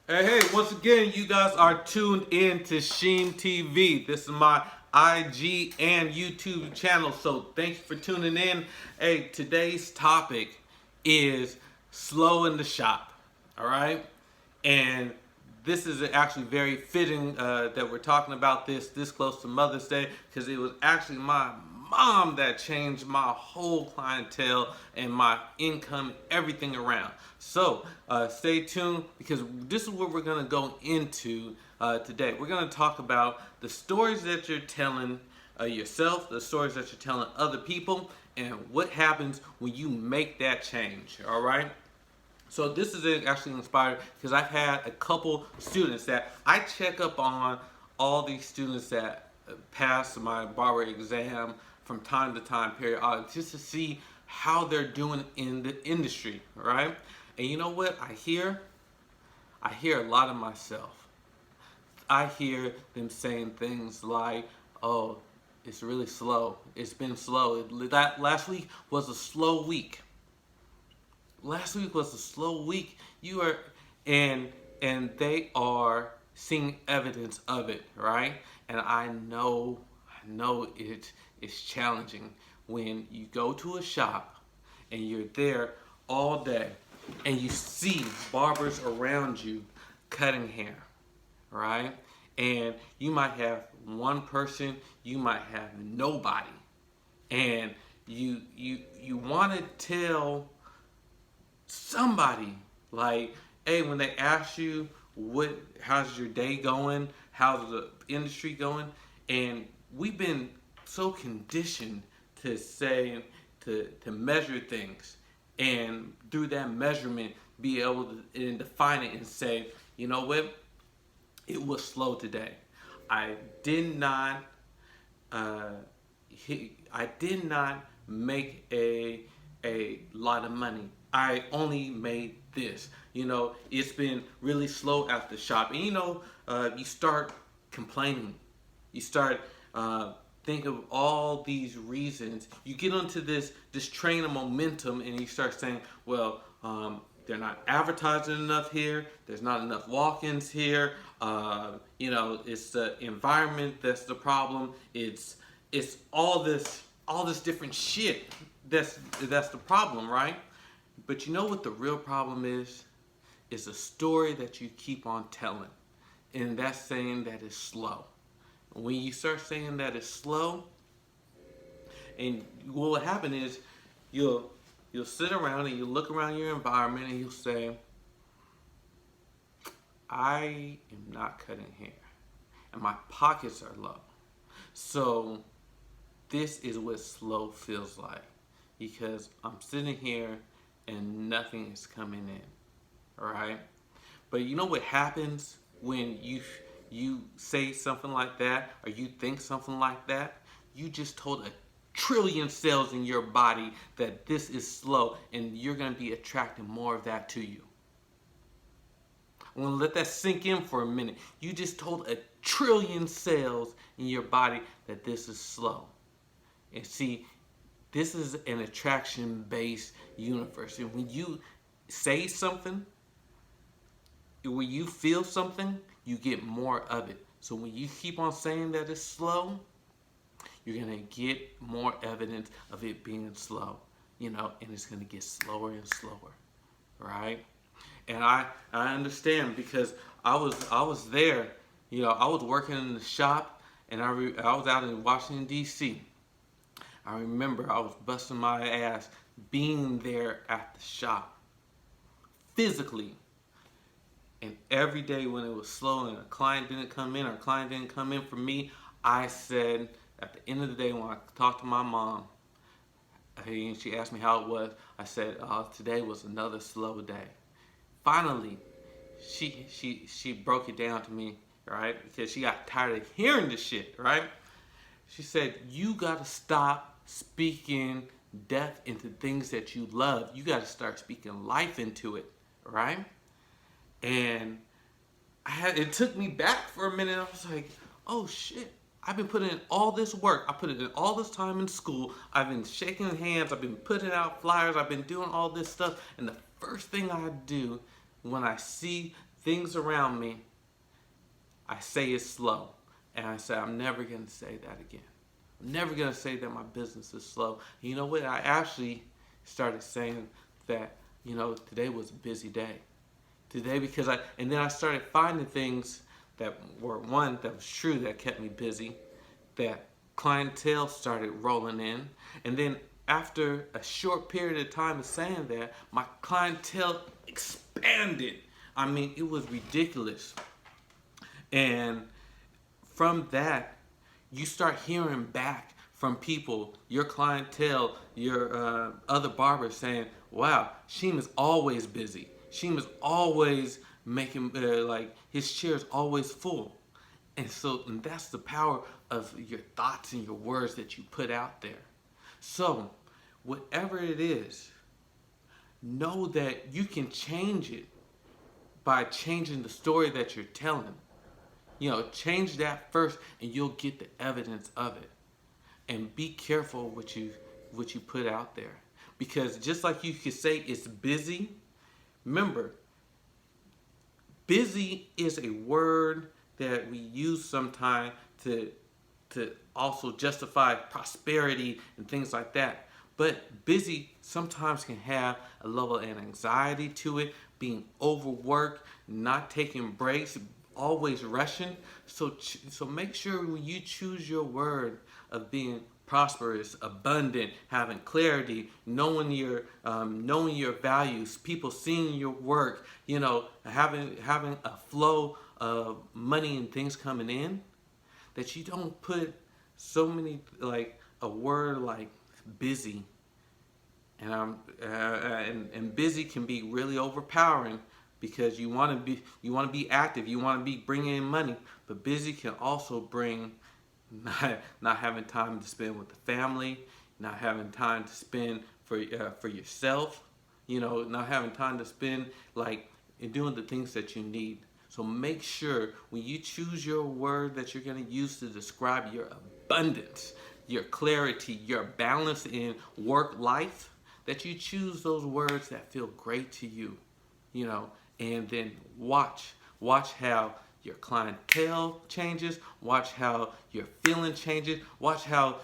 Hey, once again, you guys are tuned in to Sheen TV. This is my IG and YouTube channel, so thanks for tuning in. Hey, today's topic is slow in the shop, all right? And this is actually very fitting that we're talking about this close to Mother's Day because it was actually my mom that changed my whole clientele and my income, everything around. So stay tuned because this is what we're going to go into today. We're going to talk about the stories that you're telling yourself, the stories that you're telling other people, and what happens when you make that change. All right. So this is actually inspired because I've had a couple students that I check up on all these students that pass my barber exam from time to time periodically just to see how they're doing in the industry, right? And you know what I hear a lot of myself. I hear them saying things like, "Oh, it's really slow. It's been slow. That last week was a slow week. Last week was a slow week. You are," and they are seeing evidence of it, right? And I know it's challenging when you go to a shop and you're there all day and you see barbers around you cutting hair, right? And you might have one person, you might have nobody, and you want to tell somebody, like, hey, when they ask you how's your day going, how's the industry going, and we've been so conditioned to say to measure things, and through that measurement be able to and define it and say, you know what, it was slow today. I did not uh, I did not make a lot of money. I only made this. You know, it's been really slow at the shop, and you start complaining. You start think of all these reasons. You get onto this train of momentum, and you start saying, well, they're not advertising enough here. There's not enough walk-ins here. It's the environment that's the problem. It's all this different shit that's the problem, right? But you know what the real problem is? It's a story that you keep on telling, and that's saying that it's slow. When you start saying that it's slow, and what will happen is you'll sit around and you look around your environment and you'll say, I am not cutting hair, and my pockets are low. So this is what slow feels like because I'm sitting here and nothing is coming in, all right? But you know what happens when you say something like that or you think something like that? You just told a trillion cells in your body that this is slow, and you're going to be attracting more of that to you. I'm going to let that sink in for a minute. You just told a trillion cells in your body that this is slow. And see, this is an attraction-based universe. And when you say something, when you feel something, you get more of it. So when you keep on saying that it's slow, you're going to get more evidence of it being slow, and it's going to get slower and slower, right? And I understand because I was there, I was working in the shop, and I was out in Washington D.C. I remember I was busting my ass being there at the shop physically. And every day when it was slow and a client didn't come in or a client didn't come in for me, I said at the end of the day when I talked to my mom, and she asked me how it was, I said, today was another slow day. Finally, she broke it down to me, right? Because she got tired of hearing this shit, right? She said, you got to stop speaking death into things that you love. You got to start speaking life into it, right? And it took me back for a minute. I was like, oh shit. I've been putting in all this work. I put in all this time in school. I've been shaking hands. I've been putting out flyers. I've been doing all this stuff. And the first thing I do when I see things around me, I say it's slow. And I say, I'm never going to say that again. I'm never going to say that my business is slow. And you know what? I actually started saying that, today was a busy day. Today, and then I started finding things that were, one, that was true, that kept me busy, that clientele started rolling in. And then after a short period of time of saying that, my clientele expanded. I mean, it was ridiculous. And from that, you start hearing back from people, your clientele, your other barbers saying, wow, Sheem is always busy. Sheem is always making, his chair's always full. And that's the power of your thoughts and your words that you put out there. So, whatever it is, know that you can change it by changing the story that you're telling. Change that first and you'll get the evidence of it. And be careful what you put out there. Because just like you could say it's busy, remember, busy is a word that we use sometimes to also justify prosperity and things like that. But busy sometimes can have a level of anxiety to it, being overworked, not taking breaks, always rushing. So make sure when you choose your word of being prosperous, abundant, having clarity, knowing your values, people seeing your work, having a flow of money and things coming in, that you don't put so many, like a word like busy. And busy can be really overpowering, because you want to be active, you want to be bringing in money, but busy can also bring not having time to spend with the family, not having time to spend for yourself, not having time to spend in doing the things that you need. So make sure when you choose your word that you're going to use to describe your abundance, your clarity, your balance in work life, that you choose those words that feel great to you, and then watch how your clientele changes, watch how your feeling changes, watch how,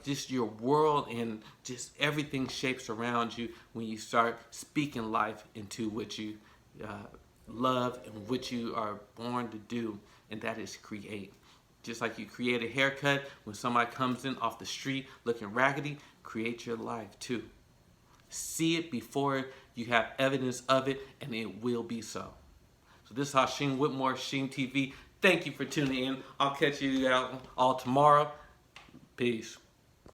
just your world and just everything shapes around you when you start speaking life into what you love and what you are born to do, and that is create. Just like you create a haircut when somebody comes in off the street looking raggedy, create your life too. See it before you have evidence of it, and it will be so. So this is Hashim Whitmore, Sheem TV. Thank you for tuning in. I'll catch you all tomorrow. Peace.